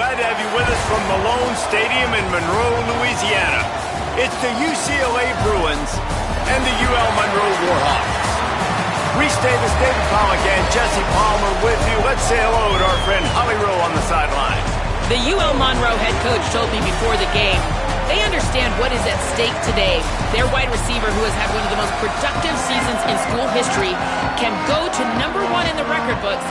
Glad to have you with us from Malone Stadium in Monroe, Louisiana. It's the UCLA Bruins and the UL Monroe Warhawks. Reese Davis, David Pollack, and Jesse Palmer with you. Let's say hello to our friend Holly Rowe on the sideline. The UL Monroe head coach told me before the game, they understand what is at stake today. Their wide receiver, who has had one of the most productive seasons in school history, can go to #1 in the record books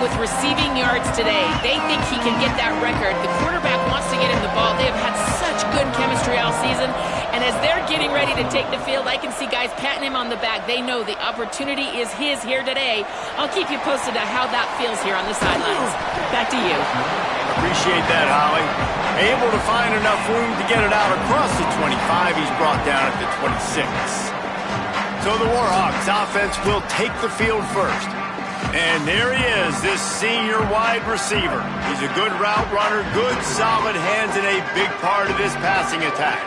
with receiving yards today. They think he can get that record. The quarterback wants to get him the ball. They have had such good chemistry all season. And as they're getting ready to take the field, I can see guys patting him on the back. They know the opportunity is his here today. I'll keep you posted on how that feels here on the sidelines. Back to you. Appreciate that, Holly. Able to find enough room to get it out across the 25. He's brought down at the 26. So the Warhawks offense will take the field first. And there he is, this senior wide receiver. He's a good route runner, good solid hands, and a big part of this passing attack.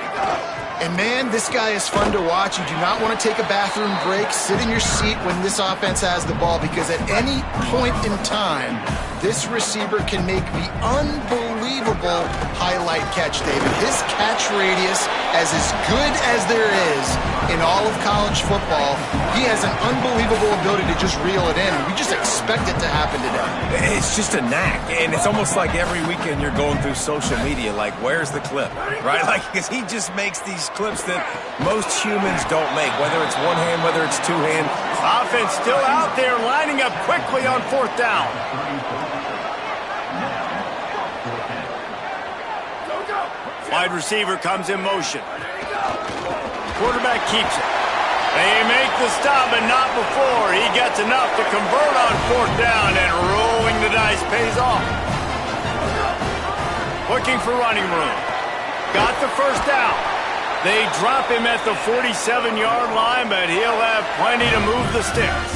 And man, this guy is fun to watch. You do not want to take a bathroom break, sit in your seat when this offense has the ball, because at any point in time, this receiver can make the unbelievable highlight catch, David. His catch radius is as good as there is in all of college football. He has an unbelievable ability to just reel it in. We just expect it to happen today. It's just a knack, and it's almost like every weekend you're going through social media, like, where's the clip, right? Like, because he just makes these clips that most humans don't make, whether it's one hand, whether it's two hand. Offense still out there, lining up quickly on 4th down. Wide receiver comes in motion. Quarterback keeps it. They make the stop, but not before. He gets enough to convert on 4th down, and rolling the dice pays off. Looking for running room. Got the 1st down. They drop him at the 47-yard line, but he'll have plenty to move the sticks.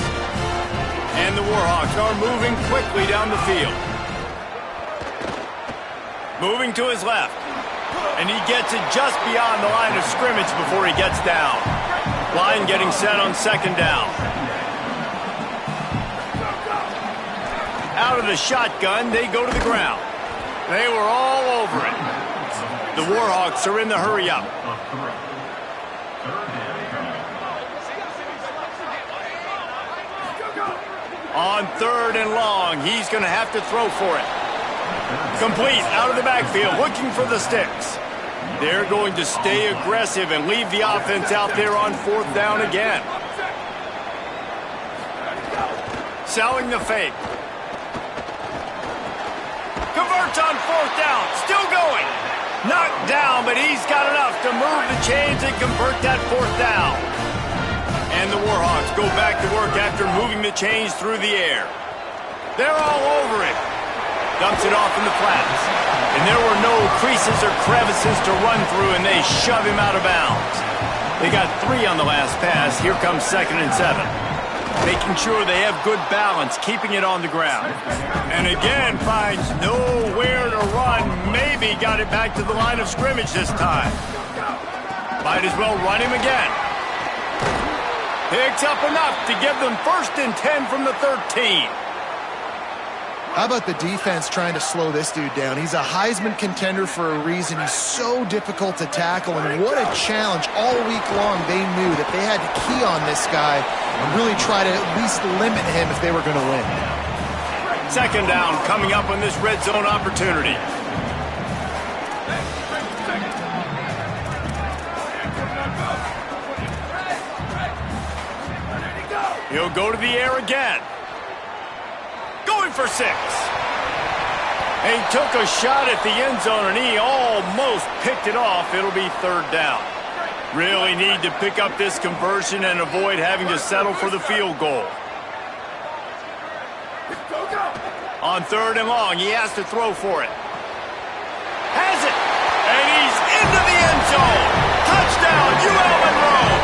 And the Warhawks are moving quickly down the field. Moving to his left. And he gets it just beyond the line of scrimmage before he gets down. Line getting set on 2nd down. Out of the shotgun, they go to the ground. They were all over it. The Warhawks are in the hurry-up. On 3rd and long, he's going to have to throw for it. Complete, out of the backfield, looking for the sticks. They're going to stay aggressive and leave the offense out there on 4th down again. Selling the fake. Converts on 4th down, still going. Knocked down, but he's got enough to move the chains and convert that 4th down. And the Warhawks go back to work after moving the chains through the air. They're all over it. Dumps it off in the flats. And there were no creases or crevices to run through, and they shove him out of bounds. They got 3 on the last pass. Here comes 2nd and 7. Making sure they have good balance, keeping it on the ground. And again, finds nowhere to run. Maybe got it back to the line of scrimmage this time. Might as well run him again. Picks up enough to give them 1st and 10 from the 13. How about the defense trying to slow this dude down? He's a Heisman contender for a reason. He's so difficult to tackle, and what a challenge. All week long, they knew that they had to key on this guy and really try to at least limit him if they were going to win. 2nd down coming up on this red zone opportunity. He'll go to the air again. Going for 6. He took a shot at the end zone, and he almost picked it off. It'll be 3rd down. Really need to pick up this conversion and avoid having to settle for the field goal. On 3rd and long, he has to throw for it. Has it! And he's into the end zone! Touchdown, UL Monroe!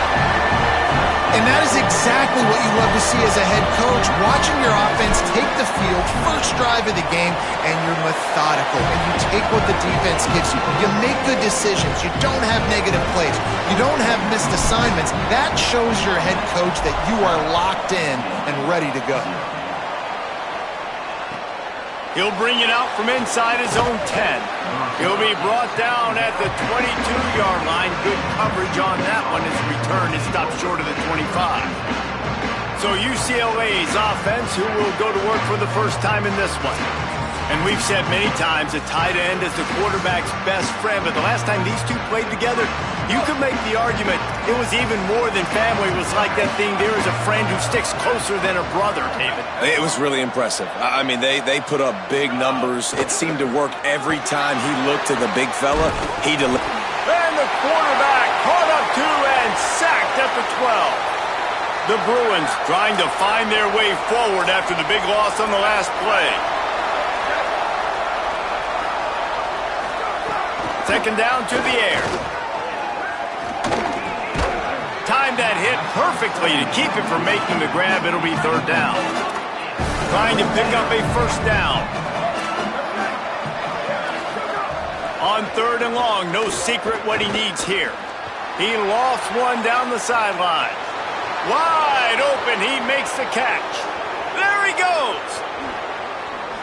And that is exactly what you love to see as a head coach, watching your offense take the field, first drive of the game, and you're methodical, and you take what the defense gives you. You make good decisions. You don't have negative plays. You don't have missed assignments. That shows your head coach that you are locked in and ready to go. He'll bring it out from inside his own 10. He'll be brought down at the 22-yard line. Good coverage on that one. His return is stopped short of the 25. So UCLA's offense, who will go to work for the first time in this one. And we've said many times a tight end is the quarterback's best friend, but the last time these two played together, you could make the argument it was even more than family. It was like that thing, there is a friend who sticks closer than a brother, David. It was really impressive. I mean, they put up big numbers. It seemed to work every time he looked to the big fella. He delivered. And the quarterback caught up to and sacked at the 12. The Bruins trying to find their way forward after the big loss on the last play. Second down to the air. Timed that hit perfectly to keep it from making the grab. It'll be third down. Trying to pick up a first down. On third and long, no secret what he needs here. He lost one down the sideline. Wide open, he makes the catch. There he goes.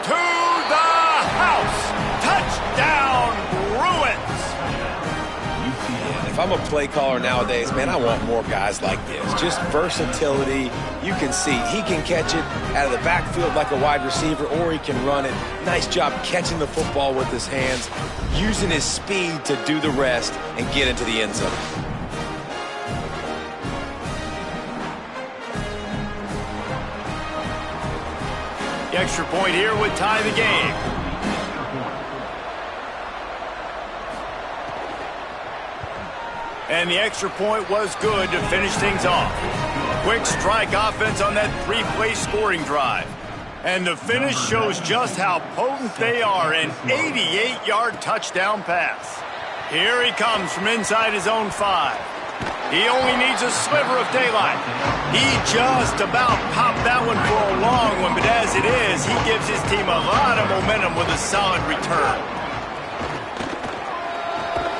To the house. Touchdown, Bruins. If I'm a play caller nowadays, man, I want more guys like this. Just versatility. You can see he can catch it out of the backfield like a wide receiver, or he can run it. Nice job catching the football with his hands, using his speed to do the rest and get into the end zone. The extra point here would tie the game. And the extra point was good to finish things off. Quick strike offense on that three-play scoring drive. And the finish shows just how potent they are. An 88-yard touchdown pass. Here he comes from inside his own 5. He only needs a sliver of daylight. He just about popped that one for a long one, but as it is, he gives his team a lot of momentum with a solid return.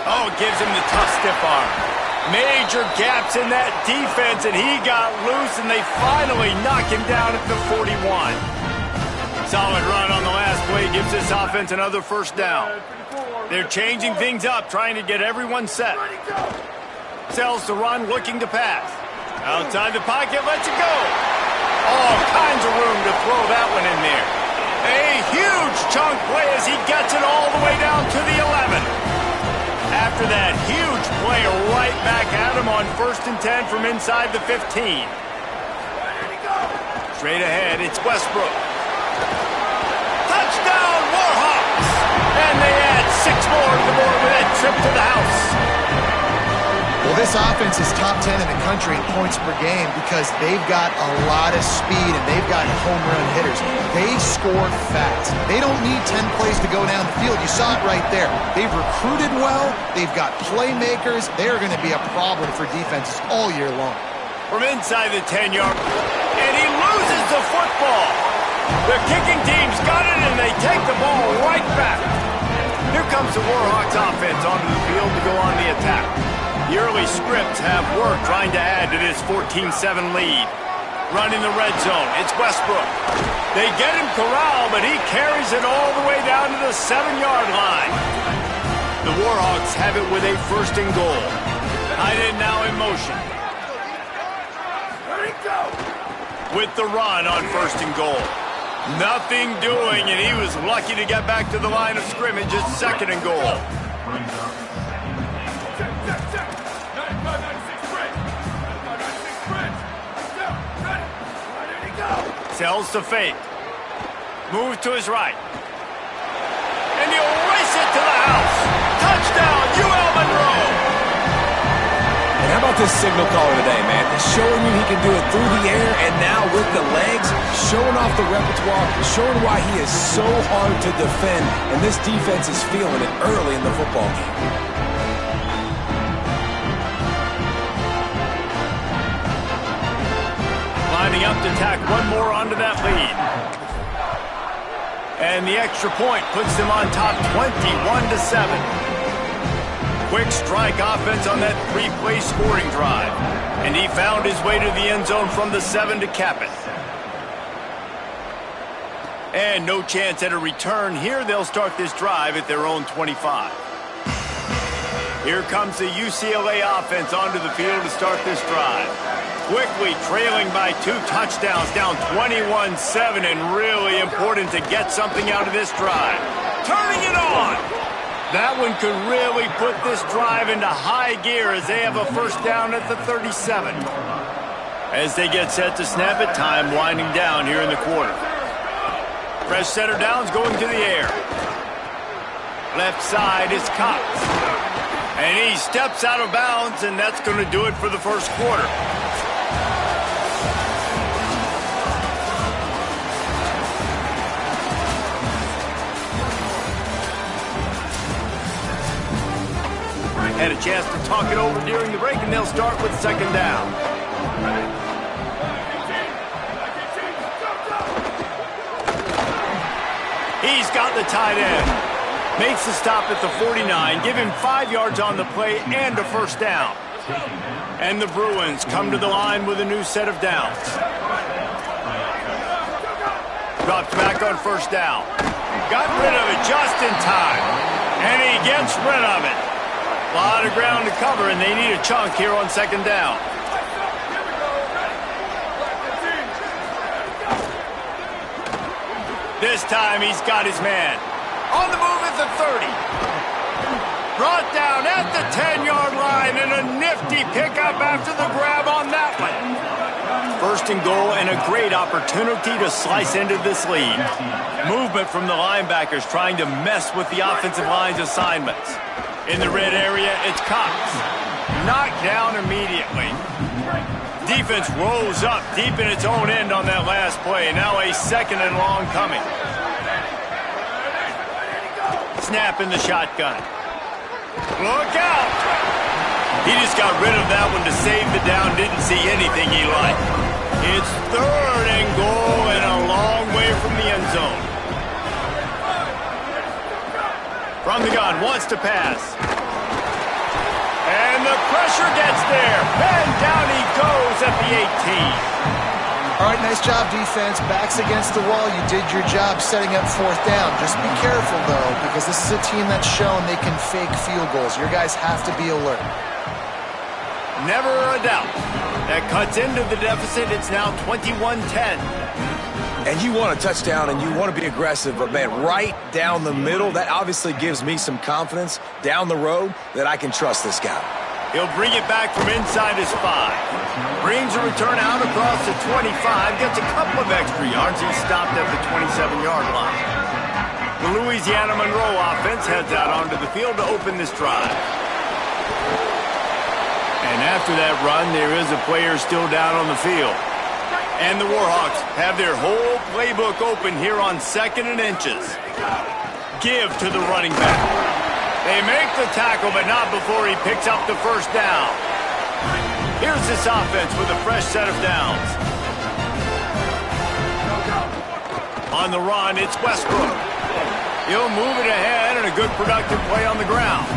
Oh, it gives him the tough stiff arm. Major gaps in that defense, and he got loose, and they finally knock him down at the 41. Solid run on the last play gives this offense another first down. They're changing things up, trying to get everyone set. Sells to run, looking to pass. Outside the pocket, lets it go. All kinds of room to throw that one in there. A huge chunk play as he gets it all the way down to the 11. After that huge play, right back at him on 1st and 10 from inside the 15. Straight ahead, it's Westbrook. Touchdown, Warhawks! And they add 6 more to the board with that trip to the house. Well, this offense is top 10 in the country in points per game because they've got a lot of speed and they've got home run hitters. They score fast. They don't need 10 plays to go down the field. You saw it right there. They've recruited well. They've got playmakers. They're going to be a problem for defenses all year long. From inside the 10-yard, and he loses the football. The kicking team's got it, and they take the ball right back. Here comes the Warhawks offense onto the field to go on the attack. The early scripts have worked trying to add to this 14-7 lead. Running the red zone, it's Westbrook. They get him corralled, but he carries it all the way down to the 7-yard line. The Warhawks have it with a 1st and goal. Tight end now in motion. With the run on 1st and goal. Nothing doing, and he was lucky to get back to the line of scrimmage at 2nd and goal. Sells to fake. Moves to his right. And he'll race it to the house. Touchdown, UL Monroe. And how about this signal caller today, man? Showing you he can do it through the air and now with the legs, showing off the repertoire, showing why he is so hard to defend, and this defense is feeling it early in the football game. Lining up to tack one more onto that lead. And the extra point puts them on top 21-7. Quick strike offense on that 3-play scoring drive. And he found his way to the end zone from the 7 to cap it. And no chance at a return here. They'll start this drive at their own 25. Here comes the UCLA offense onto the field to start this drive. Quickly trailing by 2 touchdowns, down 21-7, and really important to get something out of this drive. Turning it on! That one could really put this drive into high gear as they have a first down at the 37. As they get set to snap it, time winding down here in the quarter. Fresh center downs going to the air. Left side is Cox. And he steps out of bounds, and that's going to do it for the first quarter. Had a chance to talk it over during the break, and they'll start with second down. He's got the tight end. Makes the stop at the 49, give him 5 yards on the play and a first down. And the Bruins come to the line with a new set of downs. Drops back on first down. Got rid of it just in time. And he gets rid of it. A lot of ground to cover, and they need a chunk here on second down. This time he's got his man. On the move at the 30. Brought down at the 10-yard line, and a nifty pickup after the grab on that one. First and goal, and a great opportunity to slice into this lead. Movement from the linebackers trying to mess with the offensive line's assignments. In the red area, it's Cox. Knocked down immediately. Defense rolls up deep in its own end on that last play. Now a second and long coming. Snap in the shotgun. Look out! He just got rid of that one to save the down. Didn't see anything he liked. It's third and goal and a long way from the end zone. From the gun, wants to pass. And the pressure gets there. And down he goes at the 18. All right, nice job, defense. Backs against the wall. You did your job setting up fourth down. Just be careful, though, because this is a team that's shown they can fake field goals. Your guys have to be alert. Never a doubt. That cuts into the deficit. It's now 21-10. And you want a touchdown, and you want to be aggressive, but, man, right down the middle, that obviously gives me some confidence down the road that I can trust this guy. He'll bring it back from inside his 5. Brings a return out across the 25. Gets a couple of extra yards. He's stopped at the 27-yard line. The Louisiana Monroe offense heads out onto the field to open this drive. And after that run, there is a player still down on the field. And the Warhawks have their whole playbook open here on 2nd and inches. Give to the running back. They make the tackle, but not before he picks up the first down. Here's this offense with a fresh set of downs. On the run, it's Westbrook. He'll move it ahead, and a good productive play on the ground.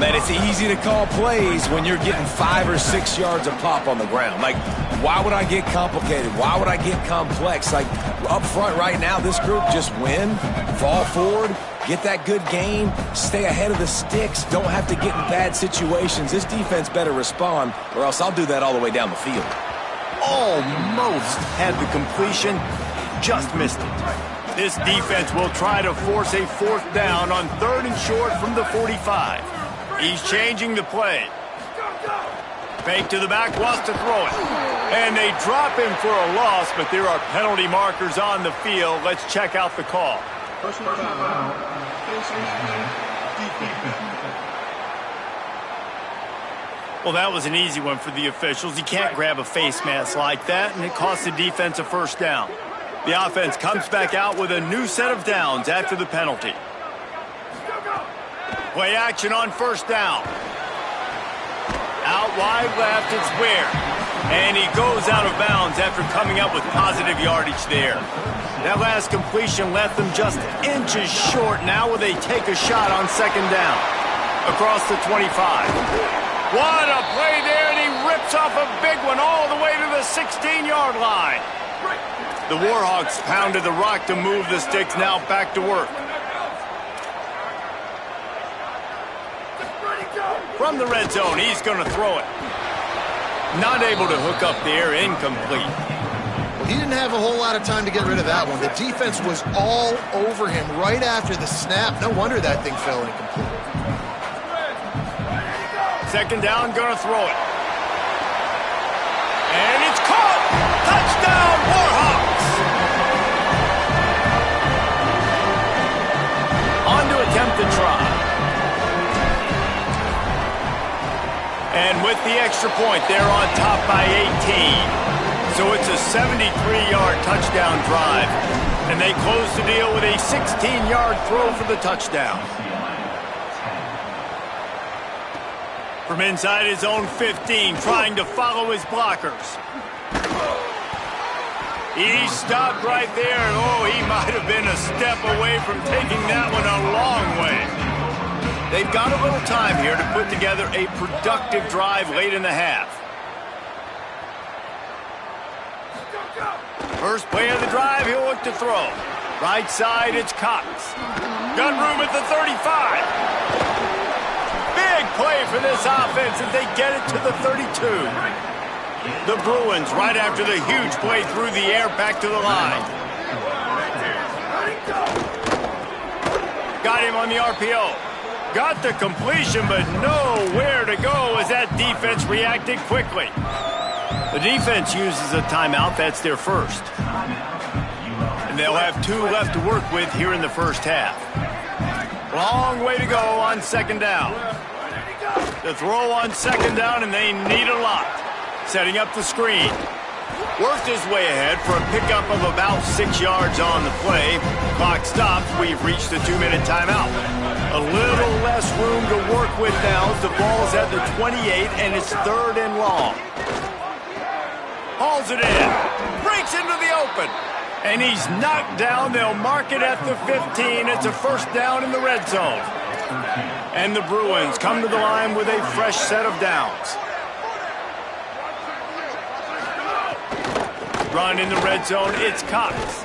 Man, it's easy to call plays when you're getting 5 or 6 yards a pop on the ground. Like, why would I get complicated? Why would I get complex? Like, up front right now, this group just win, fall forward, get that good gain, stay ahead of the sticks, don't have to get in bad situations. This defense better respond, or else I'll do that all the way down the field. Almost had the completion, just missed it. This defense will try to force a fourth down on 3rd and short from the 45. He's changing the play. Fake to the back, wants to throw it. And they drop him for a loss, but there are penalty markers on the field. Let's check out the call. Well, that was an easy one for the officials. You can't grab a face mask like that, and it costs the defense a first down. The offense comes back out with a new set of downs after the penalty. Play action on first down. Out wide left, it's Ware. And he goes out of bounds after coming up with positive yardage there. That last completion left them just inches short. Now will they take a shot on second down? Across the 25. What a play there, and he rips off a big one all the way to the 16-yard line. The Warhawks pounded the rock to move the sticks, now back to work. From the red zone, he's going to throw it. Not able to hook up there, incomplete. Well, he didn't have a whole lot of time to get rid of that one. The defense was all over him right after the snap. No wonder that thing fell incomplete. Second down, going to throw it. And it's caught! Touchdown, Warhawks! On to attempt the try. And with the extra point, they're on top by 18. So it's a 73-yard touchdown drive. And they close the deal with a 16-yard throw for the touchdown. From inside his own 15, trying to follow his blockers. He stopped right there. Oh, he might have been a step away from taking that one a long way. They've got a little time here to put together a productive drive late in the half. First play of the drive, he'll look to throw. Right side, it's Cox. Got room at the 35. Big play for this offense as they get it to the 32. The Bruins, right after the huge play through the air, back to the line. Got him on the RPO. Got the completion, but nowhere to go as that defense reacted quickly. The defense uses a timeout. That's their first. And they'll have 2 left to work with here in the first half. Long way to go on second down. The throw on second down, and they need a lot. Setting up the screen. Worked his way ahead for a pickup of about 6 yards on the play. Clock stops. We've reached the 2-minute timeout. A little less room to work with now as the ball's at the 28, and it's 3rd and long. Hauls it in. Breaks into the open. And he's knocked down. They'll mark it at the 15. It's a first down in the red zone. And the Bruins come to the line with a fresh set of downs. Run in the red zone, it's Cox.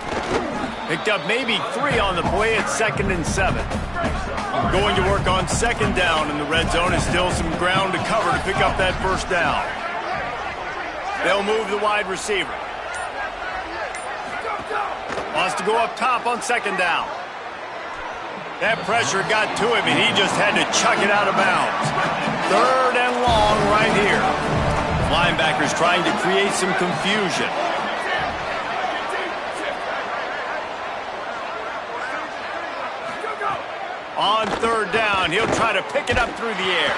Picked up maybe 3 on the play at 2nd and 7. Going to work on second down in the red zone is still some ground to cover to pick up that first down. They'll move the wide receiver. Wants to go up top on second down. That pressure got to him, and he just had to chuck it out of bounds. 3rd and long right here. Linebackers trying to create some confusion. On 3rd down, he'll try to pick it up through the air.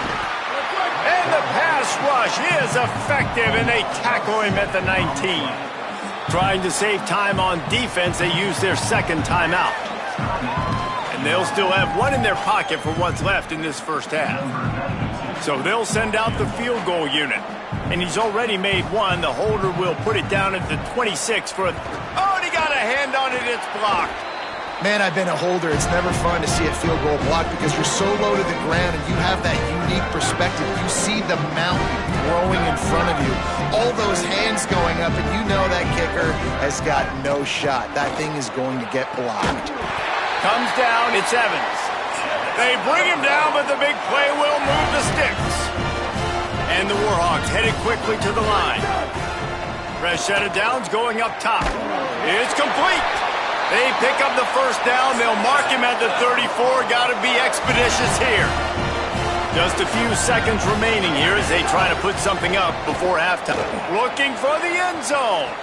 And the pass rush is effective, and they tackle him at the 19. Trying to save time on defense, they use their second timeout. And they'll still have 1 in their pocket for what's left in this first half. So they'll send out the field goal unit. And he's already made 1. The holder will put it down at the 26 for a... Oh, and he got a hand on it. It's blocked. Man, I've been a holder. It's never fun to see a field goal blocked because you're so low to the ground and you have that unique perspective. You see the mountain growing in front of you. All those hands going up, and you know that kicker has got no shot. That thing is going to get blocked. Comes down, it's Evans. They bring him down, but the big play will move the sticks. And the Warhawks headed quickly to the line. Fresh set of downs going up top. It's complete. They pick up the first down. They'll mark him at the 34. Got to be expeditious here. Just a few seconds remaining here as they try to put something up before halftime. Looking for the end zone.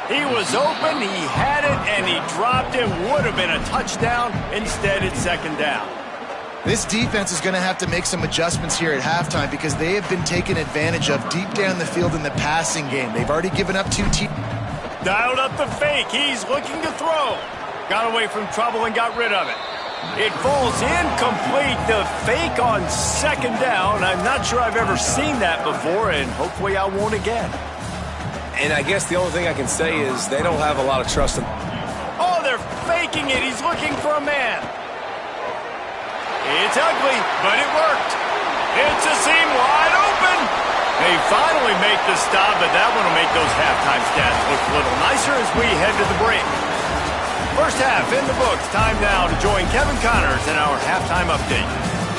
He was open, he had it, and he dropped it. Would have been a touchdown. Instead, it's second down. This defense is going to have to make some adjustments here at halftime because they have been taken advantage of deep down the field in the passing game. They've already given up 2 Dialed up the fake. He's looking to throw. Got away from trouble and got rid of it. It falls incomplete. The fake on second down. I'm not sure I've ever seen that before, and hopefully I won't again. And I guess the only thing I can say is they don't have a lot of trust in... Oh, they're faking it. He's looking for a man. It's ugly, but it worked. It's a seam wide open. They finally make the stop, but that one will make those halftime stats look a little nicer as we head to the break. First half in the books. Time now to join Kevin Connors in our halftime update.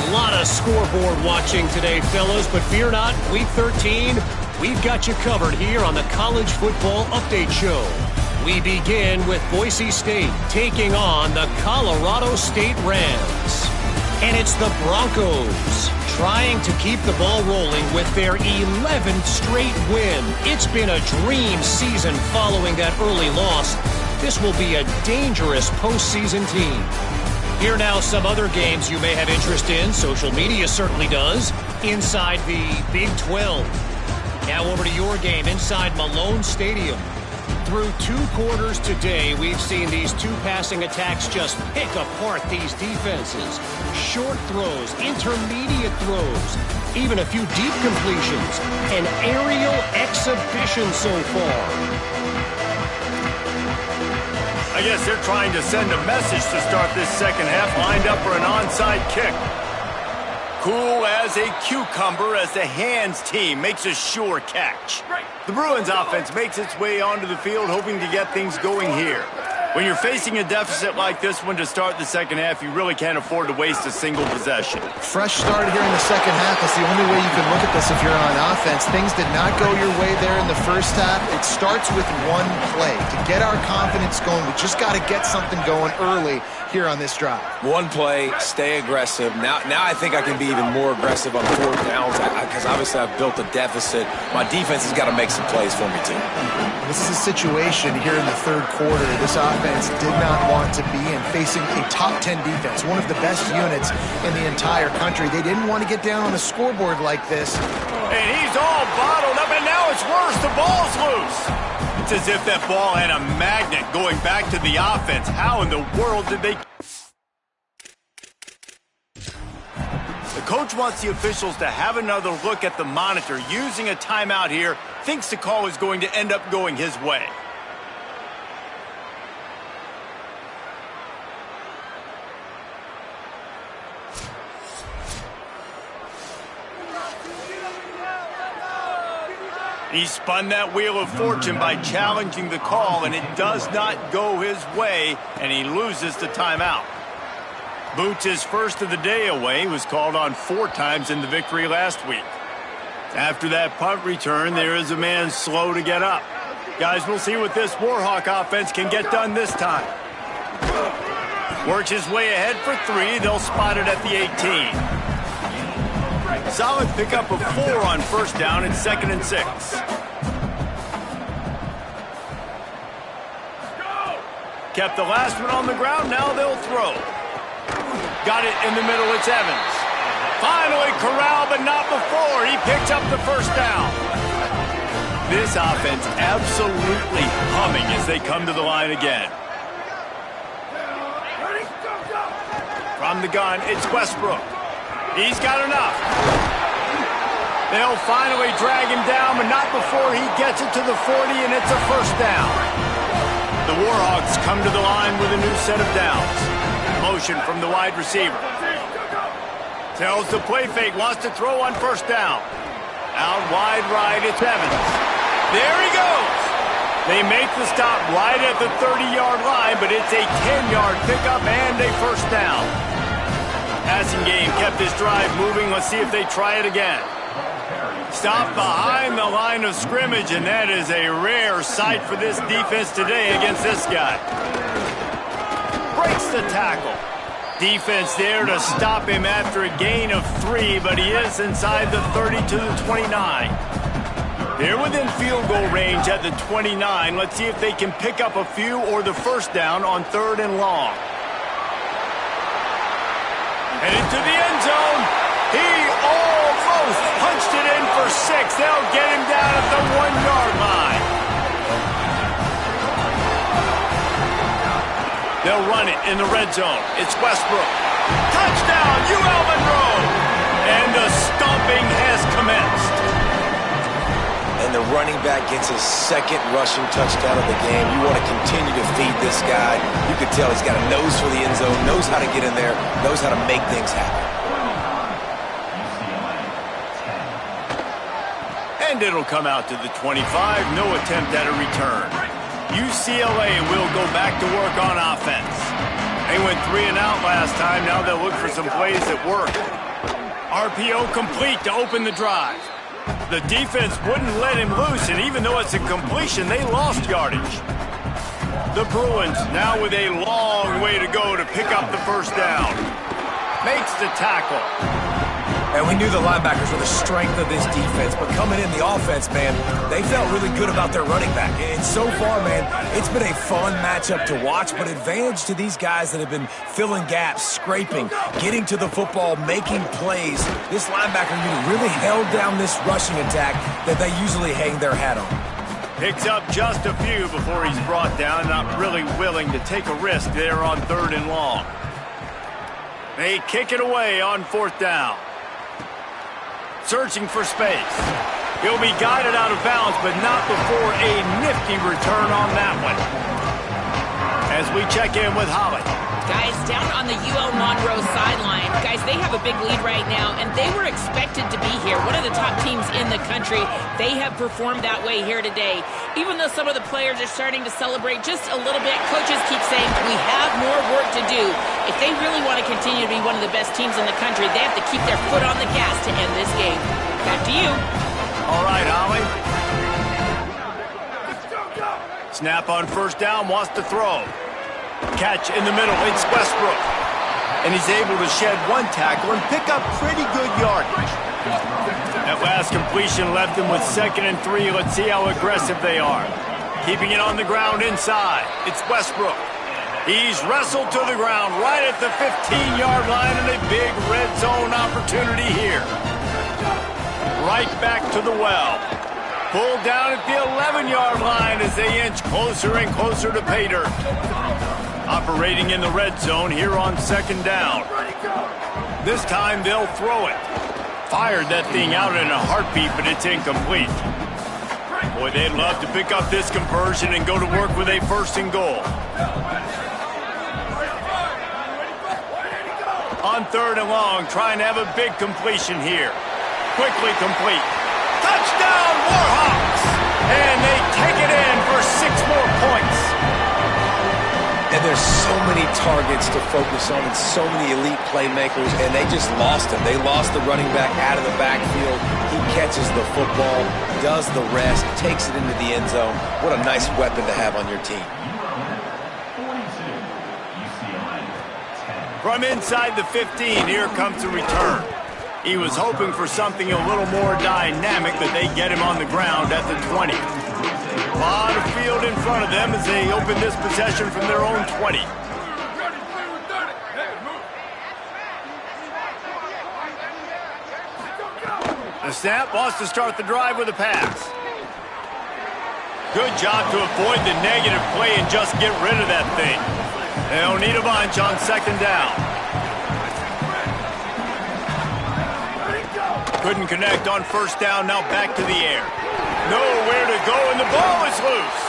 A lot of scoreboard watching today, fellas, but fear not, Week 13, we've got you covered here on the College Football Update Show. We begin with Boise State taking on the Colorado State Rams. And it's the Broncos trying to keep the ball rolling with their 11th straight win. It's been a dream season following that early loss. This will be a dangerous postseason team. Here now some other games you may have interest in. Social media certainly does. Inside the Big 12. Now over to your game inside Malone Stadium. Through 2 quarters today, we've seen these 2 passing attacks just pick apart these defenses. Short throws, intermediate throws, even a few deep completions. An aerial exhibition so far. I guess they're trying to send a message to start this second half, lined up for an onside kick. Cool as a cucumber as the hands team makes a sure catch. The Bruins offense makes its way onto the field, hoping to get things going here. When you're facing a deficit like this one to start the second half, you really can't afford to waste a single possession. Fresh start here in the second half. That's the only way you can look at this if you're on offense. Things did not go your way there in the first half. It starts with one play. To get our confidence going, we just got to get something going early here on this drive. One play, stay aggressive. Now I think I can be even more aggressive on 4th downs because obviously I've built a deficit. My defense has got to make some plays for me too. This is a situation here in the third quarter. This offense did not want to be in, facing a top 10 defense, one of the best units in the entire country. They didn't want to get down on the scoreboard like this. And he's all bottled up, and now it's worse. The ball's loose. It's as if that ball had a magnet going back to the offense. How in the world did they... The coach wants the officials to have another look at the monitor. Using a timeout here, thinks the call is going to end up going his way. He spun that wheel of fortune by challenging the call, and it does not go his way, and he loses the timeout. Boots his first of the day away, was called on 4 times in the victory last week. After that punt return, there is a man slow to get up. Guys, we'll see what this Warhawk offense can get done this time. Works his way ahead for 3. They'll spot it at the 18. Solid pickup of 4 on 1st down and 2nd and 6. Kept the last one on the ground, now they'll throw. Got it in the middle, it's Evans. Finally corralled, but not before. He picks up the 1st down. This offense absolutely humming as they come to the line again. From the gun, it's Westbrook. He's got enough. They'll finally drag him down, but not before he gets it to the 40, and it's a 1st down. The Warhawks come to the line with a new set of downs. Motion from the wide receiver. Tells the play fake, wants to throw on 1st down. Out wide right, it's Evans. There he goes. They make the stop right at the 30-yard line, but it's a 10-yard pickup and a 1st down. Passing game kept this drive moving. Let's see if they try it again. Stop behind the line of scrimmage, and that is a rare sight for this defense today against this guy. Breaks the tackle. Defense there to stop him after a gain of 3, but he is inside the 30 to the 29. They're within field goal range at the 29. Let's see if they can pick up a few or the 1st down on 3rd and long. And into the end zone. He almost punched it in for 6. They'll get him down at the 1-yard line. They'll run it in the red zone. It's Westbrook. Touchdown, UL Monroe. And the stomping has commenced. And the running back gets his 2nd rushing touchdown of the game. You want to continue to feed this guy. You can tell he's got a nose for the end zone, knows how to get in there, knows how to make things happen. And it'll come out to the 25. No attempt at a return. UCLA will go back to work on offense. They went 3 and out last time. Now they'll look for some plays that work. RPO complete to open the drive. The defense wouldn't let him loose, and even though it's a completion, they lost yardage. The Bruins now with a long way to go to pick up the first down. Makes the tackle. And we knew the linebackers were the strength of this defense, but coming in the offense, man, they felt really good about their running back. And so far, man, it's been a fun matchup to watch, but advantage to these guys that have been filling gaps, scraping, getting to the football, making plays. This linebacker unit really held down this rushing attack that they usually hang their hat on. Picks up just a few before he's brought down, not really willing to take a risk there on 3rd and long. They kick it away on 4th down. Searching for space. He'll be guided out of bounds, but not before a nifty return on that one. As we check in with Holly. Guys, down on the UL Monroe sideline, guys, they have a big lead right now, and they were expected to be here. One of the top teams in the country. They have performed that way here today. Even though some of the players are starting to celebrate just a little bit, coaches keep saying, we have more work to do. If they really want to continue to be one of the best teams in the country, they have to keep their foot on the gas to end this game. Back to you. All right, Holly. Snap on 1st down, wants to throw. Catch in the middle, it's Westbrook. And he's able to shed 1 tackle and pick up pretty good yardage. That last completion left him with 2nd and 3. Let's see how aggressive they are. Keeping it on the ground inside. It's Westbrook. He's wrestled to the ground right at the 15-yard line, and a big red zone opportunity here. Right back to the well. Pulled down at the 11-yard line as they inch closer and closer to pay dirt. Operating in the red zone here on 2nd down. This time they'll throw it. Fired that thing out in a heartbeat, but it's incomplete. Boy, they'd love to pick up this conversion and go to work with a 1st and goal. On 3rd and long, trying to have a big completion here. Quickly complete. Touchdown, Warhawks! And they take it in for 6 more points. And there's so many targets to focus on and so many elite playmakers, and they just lost him. They lost the running back out of the backfield. He catches the football, does the rest, takes it into the end zone. What a nice weapon to have on your team. From inside the 15, here comes the return. He was hoping for something a little more dynamic, but they get him on the ground at the 20. A lot of field in front of them as they open this possession from their own 20. The snap wants to start the drive with a pass. Good job to avoid the negative play and just get rid of that thing. They'll need a bunch on 2nd down. Couldn't connect on 1st down, now back to the air. Nowhere to go, and the ball is loose.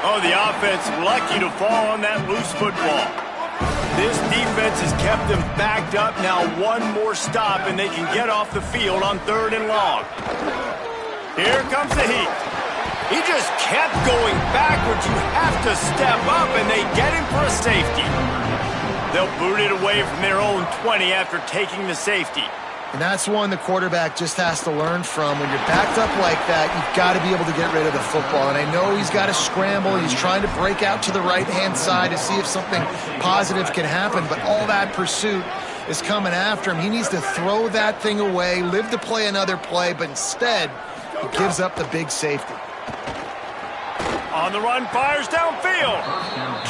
Oh, the offense lucky to fall on that loose football. This defense has kept them backed up. Now 1 more stop, and they can get off the field on 3rd and long. Here comes the heat. He just kept going backwards. You have to step up, and they get him for a safety. They'll boot it away from their own 20 after taking the safety. And that's one the quarterback just has to learn from. When you're backed up like that, you've got to be able to get rid of the football. And I know he's got to scramble. He's trying to break out to the right-hand side to see if something positive can happen. But all that pursuit is coming after him. He needs to throw that thing away, live to play another play, but instead he gives up the big safety. On the run, fires downfield.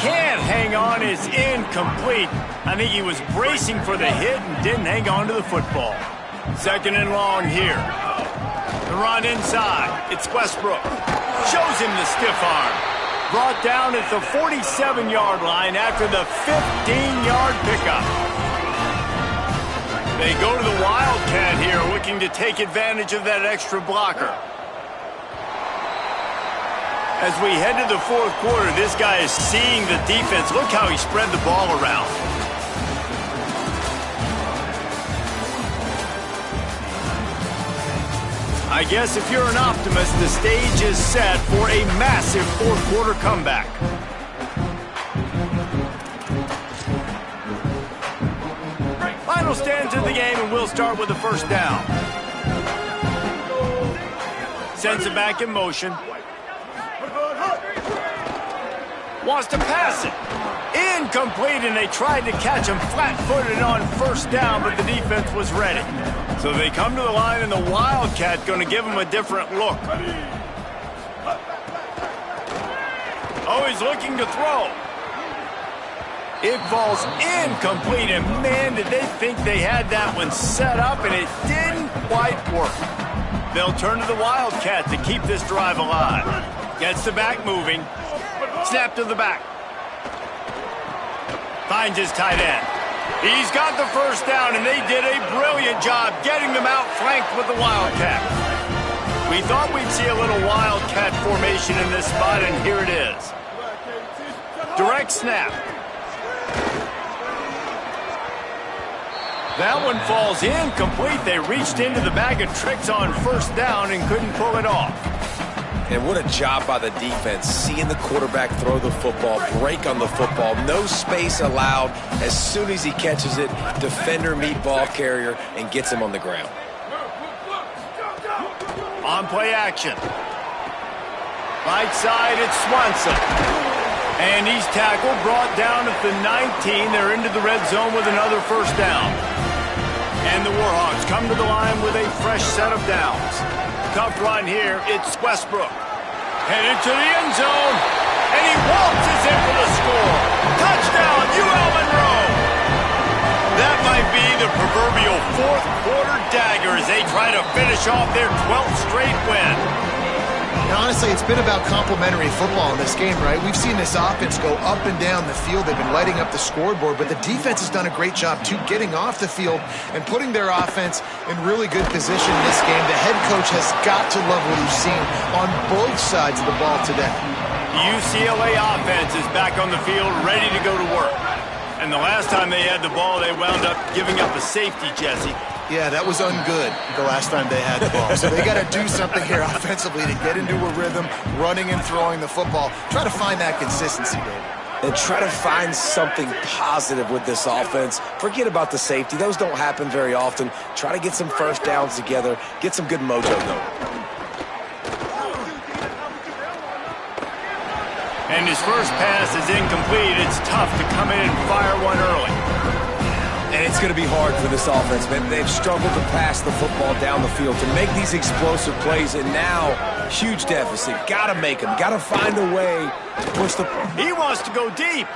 Can't hang on, is incomplete. I think he was bracing for the hit and didn't hang on to the football. 2nd and long here. The run inside. It's Westbrook. Shows him the stiff arm. Brought down at the 47-yard line after the 15-yard pickup. They go to the Wildcat here, looking to take advantage of that extra blocker. As we head to the 4th quarter, this guy is seeing the defense. Look how he spread the ball around. I guess if you're an optimist, the stage is set for a massive fourth-quarter comeback. Final stands of the game, and we'll start with the first down. Sends it back in motion. Wants to pass it. Incomplete, and they tried to catch him flat-footed on first down, but the defense was ready. So they come to the line, and the Wildcat going to give him a different look. Oh, he's looking to throw. It falls incomplete, and man, did they think they had that one set up, and it didn't quite work. They'll turn to the Wildcat to keep this drive alive. Gets the back moving. Snap to the back. Finds his tight end. He's got the first down, and they did a brilliant job getting them out flanked with the Wildcat. We thought we'd see a little Wildcat formation in this spot, and here it is. Direct snap. That one falls incomplete. They reached into the bag of tricks on first down and couldn't pull it off. And what a job by the defense, seeing the quarterback throw the football, break on the football, no space allowed. As soon as he catches it, defender meet ball carrier and gets him on the ground. On play action. Right side, it's Swanson. And he's tackled, brought down at the 19. They're into the red zone with another first down. And the Warhawks come to the line with a fresh set of downs. Tough run here. It's Westbrook. Headed to the end zone. And he waltzes in for the score. Touchdown, UL Monroe. That might be the proverbial fourth quarter dagger as they try to finish off their 12th straight win. Now, honestly, it's been about complementary football in this game, right? We've seen this offense go up and down the field. They've been lighting up the scoreboard, but the defense has done a great job, too, getting off the field and putting their offense in really good position in this game. The head coach has got to love what he's seen on both sides of the ball today. The UCLA offense is back on the field, ready to go to work. And the last time they had the ball, they wound up giving up a safety, Jesse. Yeah, that was ungood the last time they had the ball. So they got to do something here offensively to get into a rhythm, running and throwing the football. Try to find that consistency, David. And try to find something positive with this offense. Forget about the safety. Those don't happen very often. Try to get some first downs together. Get some good mojo going. And his first pass is incomplete. It's tough to come in and fire one early. And it's going to be hard for this offense, man. They've struggled to pass the football down the field, to make these explosive plays, and now, huge deficit. Got to make them. Got to find a way to push the... He wants to go deep.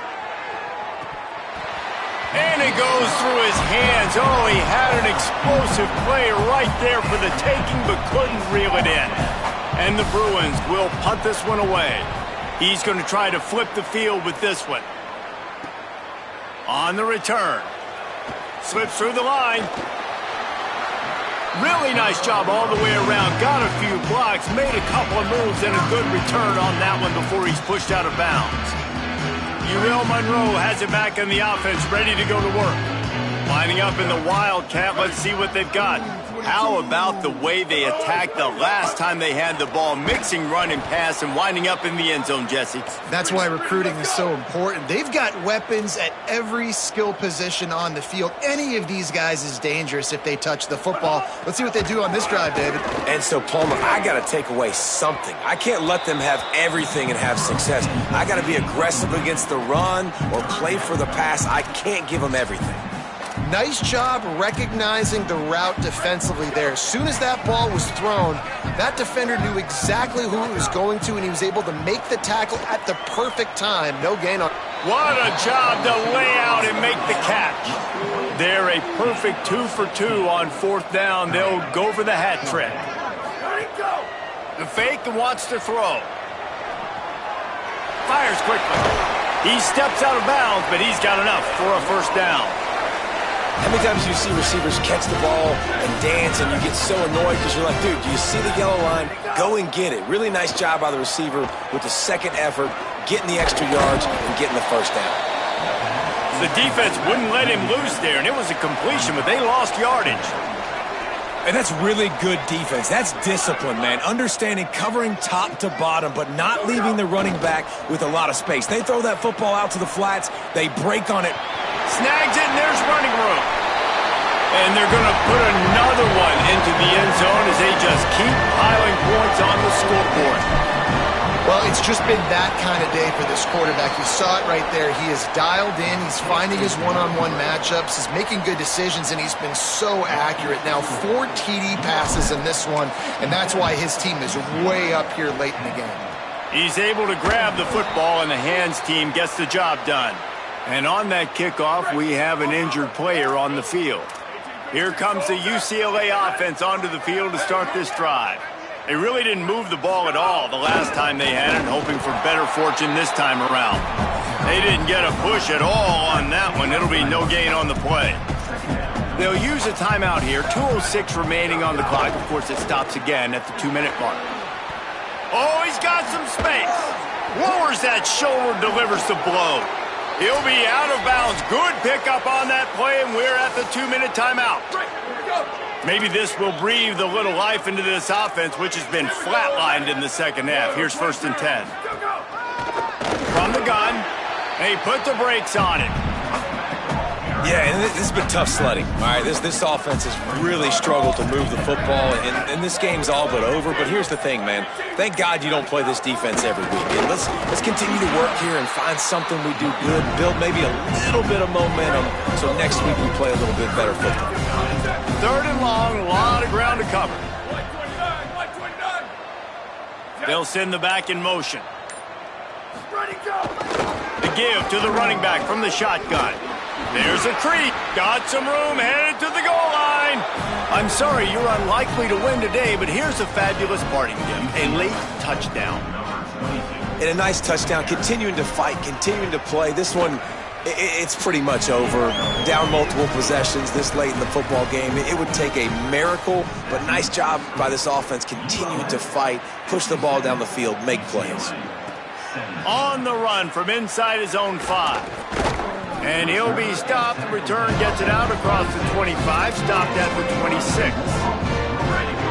And it goes through his hands. Oh, he had an explosive play right there for the taking, but couldn't reel it in. And the Bruins will punt this one away. He's going to try to flip the field with this one. On the return. Slips through the line. Really nice job all the way around. Got a few blocks, made a couple of moves, and a good return on that one before he's pushed out of bounds. UL Monroe has it back in the offense, ready to go to work. Lining up in the Wildcat. Let's see what they've got. How about the way they attacked the last time they had the ball, mixing run and pass and winding up in the end zone, Jesse? That's why recruiting is so important. They've got weapons at every skill position on the field. Any of these guys is dangerous if they touch the football. Let's see what they do on this drive, David. And so, Palmer, I got to take away something. I can't let them have everything and have success. I got to be aggressive against the run or play for the pass. I can't give them everything. Nice job recognizing the route defensively there. As soon as that ball was thrown, that defender knew exactly who it was going to, and he was able to make the tackle at the perfect time. No gain on... What a job to lay out and make the catch. They're a perfect 2 for 2 on fourth down. They'll go for the hat trick. The fake and wants to throw. Fires quickly. He steps out of bounds, but he's got enough for a first down. How many times do you see receivers catch the ball and dance and you get so annoyed because you're like, dude, do you see the yellow line? Go and get it. Really nice job by the receiver with the second effort, getting the extra yards and getting the first down. The defense wouldn't let him loose there, and it was a completion, but they lost yardage. And that's really good defense. That's discipline, man. Understanding covering top to bottom, but not leaving the running back with a lot of space. They throw that football out to the flats. They break on it. Snags it, and there's running room. And they're going to put another one into the end zone as they just keep piling points on the scoreboard. Well, it's just been that kind of day for this quarterback. You saw it right there. He is dialed in. He's finding his one-on-one matchups. He's making good decisions, and he's been so accurate. Now, 4 TD passes in this one, and that's why his team is way up here late in the game. He's able to grab the football, and the hands team gets the job done. And on that kickoff, we have an injured player on the field. Here comes the UCLA offense onto the field to start this drive. They really didn't move the ball at all the last time they had it, hoping for better fortune this time around. They didn't get a push at all on that one. It'll be no gain on the play. They'll use a timeout here. 2:06 remaining on the clock. Of course, it stops again at the 2-minute mark. Oh, he's got some space. Lowers that shoulder, delivers the blow. He'll be out of bounds. Good pickup on that play, and we're at the 2-minute timeout. Maybe this will breathe a little life into this offense, which has been flatlined in the second half. Here's 1st and 10. From the gun, they put the brakes on it. Yeah, and this has been tough sledding. All right, this offense has really struggled to move the football, and this game's all but over. But here's the thing, man. Thank God you don't play this defense every week. And let's continue to work here and find something we do good, build maybe a little bit of momentum, so next week we play a little bit better football. 3rd and long, a lot of ground to cover. They'll send the back in motion. The give to the running back from the shotgun. There's a creep. Got some room, headed to the goal line. I'm sorry, you're unlikely to win today, but here's a fabulous parting gift. A late touchdown. And a nice touchdown, continuing to fight, continuing to play. This one, it's pretty much over. Down multiple possessions this late in the football game. It would take a miracle, but nice job by this offense continuing to fight, push the ball down the field, make plays. On the run from inside his own 5. And he'll be stopped. The return gets it out across the 25, stopped at the 26.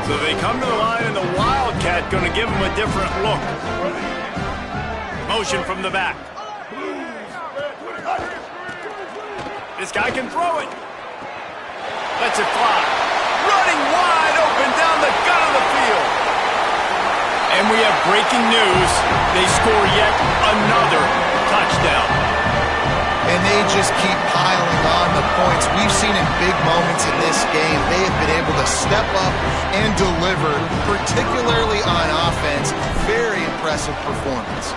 So they come to the line, and the Wildcat going to give him a different look. Motion from the back. This guy can throw it. Lets it fly. Running wide open down the gut of the field. And we have breaking news. They score yet another touchdown. And they just keep piling on the points. We've seen in big moments in this game, they have been able to step up and deliver, particularly on offense. Very impressive performance.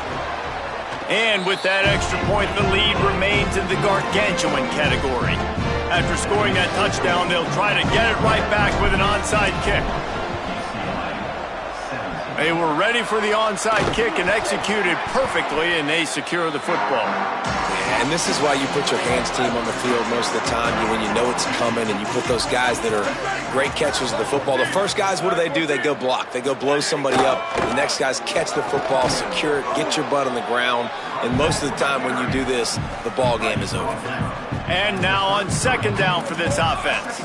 And with that extra point, the lead remains in the gargantuan category. After scoring that touchdown, they'll try to get it right back with an onside kick. They were ready for the onside kick and executed perfectly, and they secure the football. And this is why you put your hands team on the field most of the time, when you know it's coming, and you put those guys that are great catchers of the football. The first guys, what do? They go block. They go blow somebody up. The next guys catch the football, secure it, get your butt on the ground. And most of the time when you do this, the ball game is over. And now on 2nd down for this offense.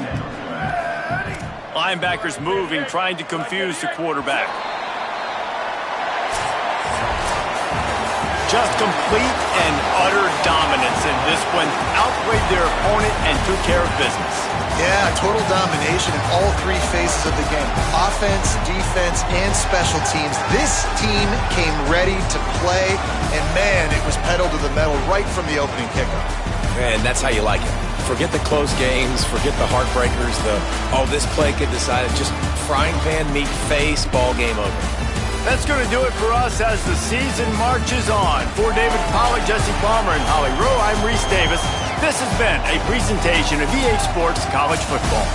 Linebackers moving, trying to confuse the quarterback. Just complete and utter dominance in this one. Outplayed their opponent and took care of business. Yeah, total domination in all 3 phases of the game. Offense, defense, and special teams. This team came ready to play, and man, it was pedal to the metal right from the opening kickoff. Man, that's how you like it. Forget the close games, forget the heartbreakers, this play could decide it. Just frying pan, meat face, ball game over. That's going to do it for us as the season marches on. For David Pollack, Jesse Palmer, and Holly Rowe, I'm Reese Davis. This has been a presentation of EA Sports College Football.